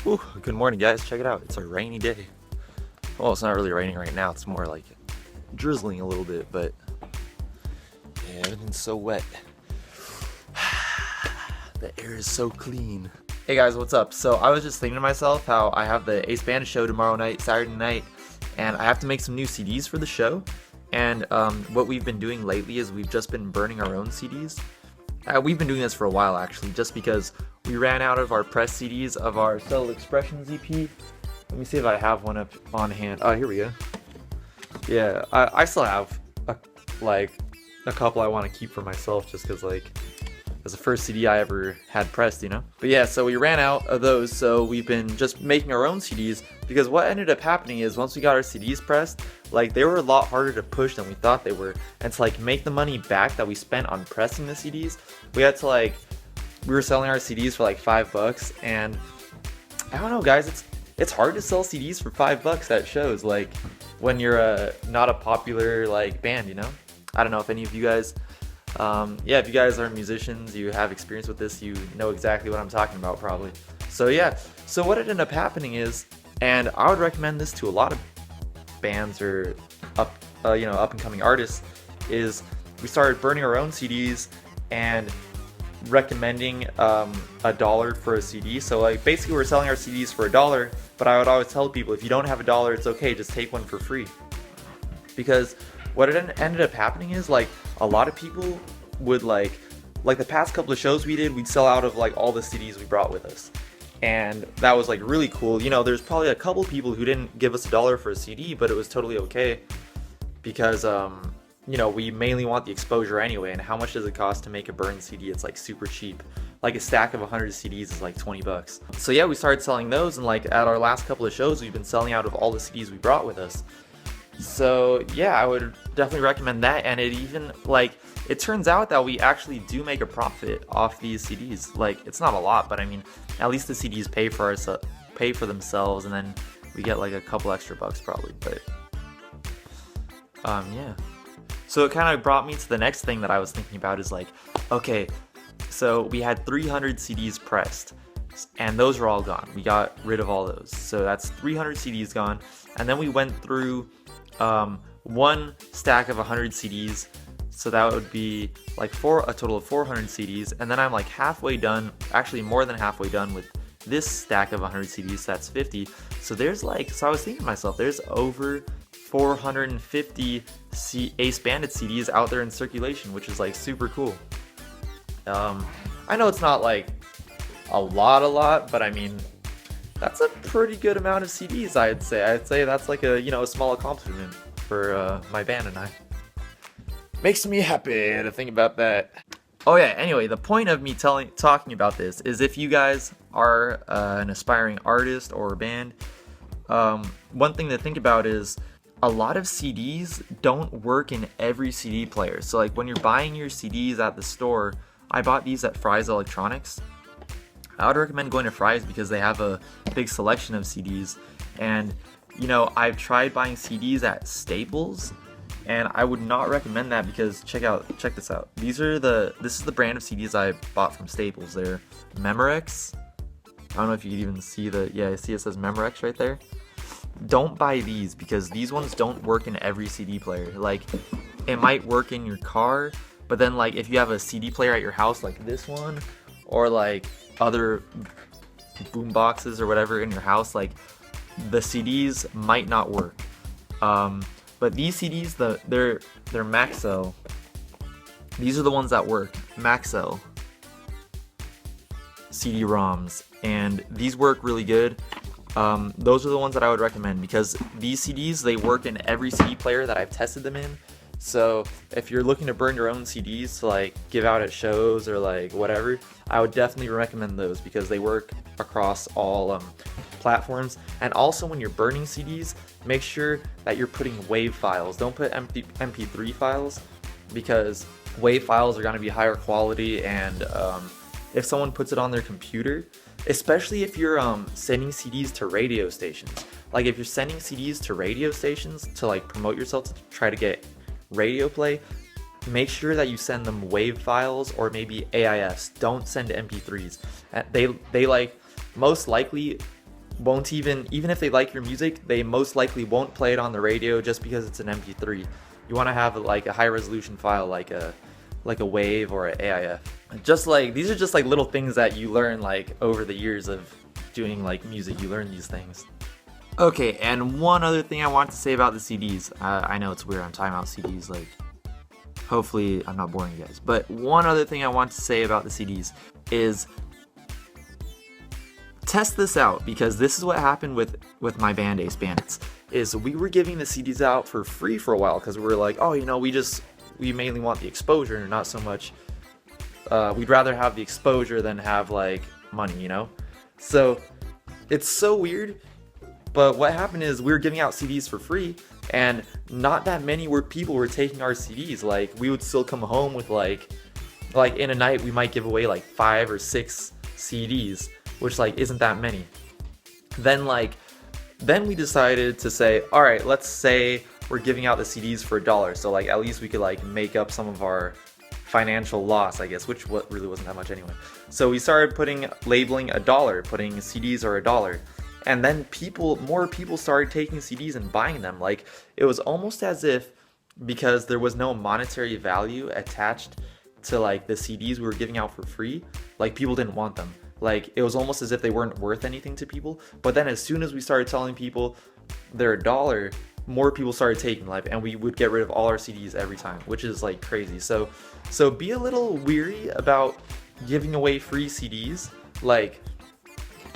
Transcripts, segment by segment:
Ooh, good morning, guys. Check it out. It's a rainy day. Well, it's not really raining right now. It's more like drizzling a little bit, but yeah, everything's so wet. The air is so clean. Hey guys, what's up? So I was just thinking to myself how I have the Ace Bandits show tomorrow night, Saturday night, and I have to make some new CDs for the show. And what we've been doing lately is we've just been burning our own CDs. We've been doing this for a while actually, just because we ran out of our press CDs of our Subtle Expressions EP. Let me see if I have one up on hand. Oh, here we go. Yeah, I still have a couple I want to keep for myself, just because it was the first CD I ever had pressed, you know? But yeah, so we ran out of those, so we've been just making our own CDs, because what ended up happening is once we got our CDs pressed, they were a lot harder to push than we thought they were. And to make the money back that we spent on pressing the CDs, we had to we were selling our CDs for $5, and I don't know, guys, it's hard to sell CDs for $5 at shows, when you're not a popular band, you know? I don't know if any of you guys, if you guys are musicians, you have experience with this, you know exactly what I'm talking about probably. So yeah, so what ended up happening is, and I would recommend this to a lot of bands or up and coming artists, is we started burning our own CDs and recommending $1 for a CD. So basically we're selling our CDs for $1, but I would always tell people, if you don't have $1, it's okay, just take one for free. Because what it ended up happening is a lot of people would the past couple of shows we did, we'd sell out of all the CDs we brought with us, and that was really cool. You know, there's probably a couple people who didn't give us $1 for a CD, but it was totally okay, because we mainly want the exposure anyway. And how much does it cost to make a burn CD? It's super cheap. A stack of 100 CDs is $20. So yeah, we started selling those, and at our last couple of shows, we've been selling out of all the CDs we brought with us. So yeah, I would definitely recommend that. And it even it turns out that we actually do make a profit off these CDs. It's not a lot, but I mean, at least the CDs pay for themselves, and then we get a couple extra bucks probably. But yeah. So it kind of brought me to the next thing that I was thinking about is okay, so we had 300 CDs pressed, and those are all gone. We got rid of all those. So that's 300 CDs gone. And then we went through one stack of 100 CDs. So that would be a total of 400 CDs. And then I'm halfway done, actually more than halfway done with this stack of 100 CDs. So that's 50. So there's so I was thinking to myself, there's over 450 Ace Bandit CDs out there in circulation, which is super cool. I know it's not a lot, but I mean, that's a pretty good amount of CDs, I'd say. I'd say that's a small accomplishment for my band and I. Makes me happy to think about that. Oh yeah, anyway, the point of me talking about this is, if you guys are an aspiring artist or a band, one thing to think about is a lot of CDs don't work in every CD player. So when you're buying your CDs at the store, I bought these at Fry's Electronics. I would recommend going to Fry's because they have a big selection of CDs. And I've tried buying CDs at Staples, and I would not recommend that, because check this out. This is the brand of CDs I bought from Staples. They're Memorex. I don't know if you can even see see it says Memorex right there. Don't buy these, because these ones don't work in every CD player. It might work in your car, but then if you have a CD player at your house like this one, or other boom boxes or whatever in your house, the CDs might not work. But these CDs, they're Maxell. These are the ones that work. Maxell CD-ROMs, and these work really good. Those are the ones that I would recommend, because these CDs, they work in every CD player that I've tested them in. So if you're looking to burn your own CDs to give out at shows or whatever, I would definitely recommend those, because they work across all platforms. And also, when you're burning CDs, make sure that you're putting WAV files. Don't put MP3 files, because WAV files are going to be higher quality, and if someone puts it on their computer, especially if you're sending CDs to radio stations, if you're sending CDs to radio stations to promote yourself, to try to get radio play, make sure that you send them WAV files or maybe AIFs. Don't send MP3s. They most likely won't even if they like your music, they most likely won't play it on the radio just because it's an MP3. You want to have like a high resolution file, like a WAV or an AIF. Just like, these are just like little things that you learn like over the years of doing like music. You learn these things. Okay, and one other thing I want to say about the CDs. I know it's weird, I'm talking about CDs, like, hopefully I'm not boring you guys. But one other thing I want to say about the CDs is test this out, because this is what happened with my band Ace Bandits. Is we were giving the CDs out for free for a while because we were like, oh, you know, we mainly want the exposure, and not so much. We'd rather have the exposure than have like money, you know. So it's so weird. But what happened is we were giving out CDs for free, and not that many people were taking our CDs. Like, we would still come home with like in a night we might give away like 5 or 6 CDs, which like isn't that many. Then we decided to say, all right, let's say we're giving out the CDs for $1, so like at least we could like make up some of our financial loss, I guess, which really wasn't that much anyway. So we started labeling $1, putting CDs are $1. And then more people started taking CDs and buying them. Like, it was almost as if, because there was no monetary value attached to like the CDs we were giving out for free, like people didn't want them. Like, it was almost as if they weren't worth anything to people. But then as soon as we started telling people they're $1, more people started taking them, and we would get rid of all our CDs every time, which is like crazy. So be a little weary about giving away free CDs. Like,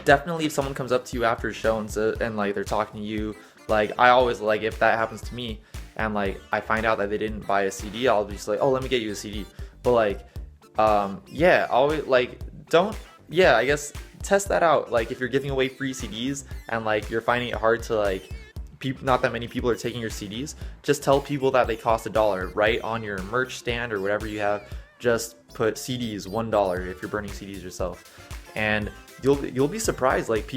definitely if someone comes up to you after a show and like they're talking to you, like, I always, like, if that happens to me and like I find out that they didn't buy a CD, I'll be just like, oh, let me get you a CD. But like, yeah, always like, I guess test that out. Like, if you're giving away free CDs and like you're finding it hard to like, not that many people are taking your CDs, just tell people that they cost $1. Right on your merch stand or whatever you have, just put CDs $1 if you're burning CDs yourself, and you'll be surprised. Like,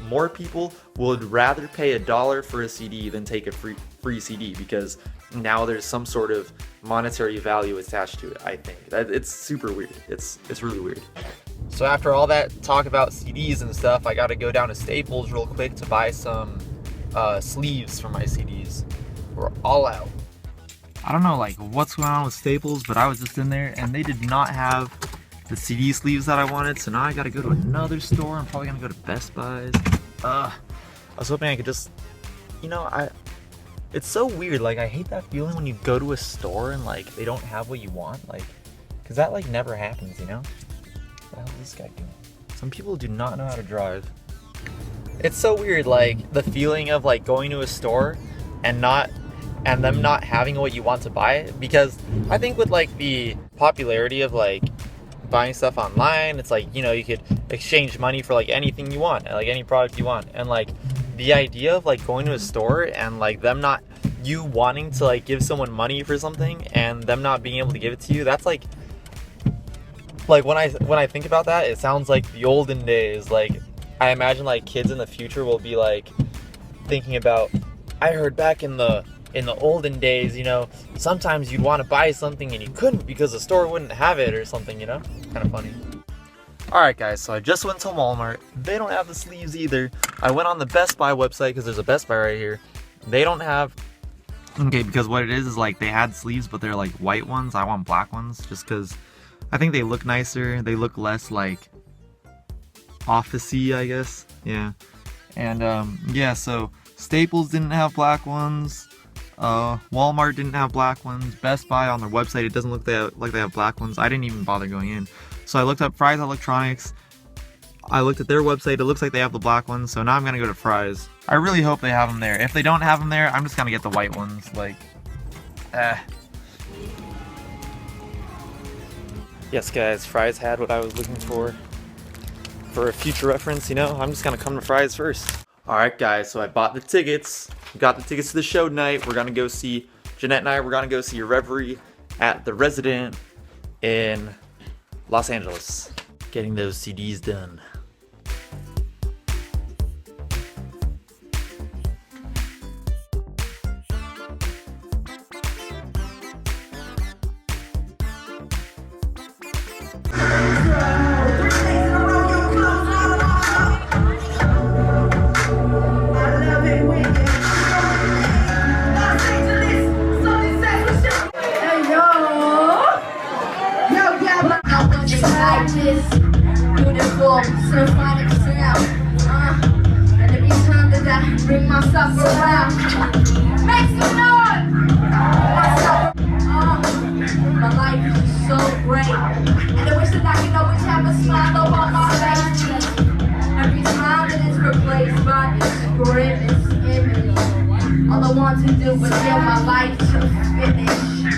more people would rather pay $1 for a CD than take a free CD, because now there's some sort of monetary value attached to it. I think it's super weird. It's really weird. So after all that talk about CDs and stuff, I gotta go down to Staples real quick to buy some sleeves for my CDs. We're all out. I don't know like what's going on with Staples, but I was just in there and they did not have the CD sleeves that I wanted, so now I gotta go to another store. I'm probably gonna go to Best Buy's. I was hoping I could just, you know, it's so weird. Like, I hate that feeling when you go to a store and like they don't have what you want, like, cause that like never happens, you know? What the hell is this guy doing? Some people do not know how to drive. It's so weird, like the feeling of like going to a store and them not having what you want to buy, because I think with like the popularity of like buying stuff online, it's like, you know, you could exchange money for like anything you want, like any product you want, and like the idea of like going to a store and like you wanting to like give someone money for something and them not being able to give it to you, that's like when I think about that, it sounds like the olden days. Like, I imagine like kids in the future will be like thinking about, I heard back in the olden days, you know, sometimes you'd want to buy something and you couldn't because the store wouldn't have it or something, you know? Kind of funny. Alright guys, so I just went to Walmart. They don't have the sleeves either. I went on the Best Buy website because there's a Best Buy right here. They don't have... Okay, because what it is like they had sleeves, but they're like white ones. I want black ones just because I think they look nicer. They look less like office-y, I guess. Yeah. And yeah, so Staples didn't have black ones. Walmart didn't have black ones. Best Buy on their website, it doesn't look like they have black ones. I didn't even bother going in. So I looked up Fry's Electronics. I looked at their website. It looks like they have the black ones. So now I'm gonna go to Fry's. I really hope they have them there. If they don't have them there, I'm just gonna get the white ones. Like, Yes, guys, Fry's had what I was looking for. For a future reference, you know, I'm just gonna come to Fry's first. Alright guys, so I bought the tickets. We got the tickets to the show tonight. We're gonna go see, Jeanette and I, we're gonna go see Reverie at the Resident in Los Angeles. Getting those CDs done. up around. Make some noise! What's up? My life is just so great. And I wish that I could always have a smile on my face. Every time that it's replaced by this grimace image. All I want to do is get my life to finish.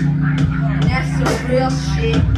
And that's some real shit.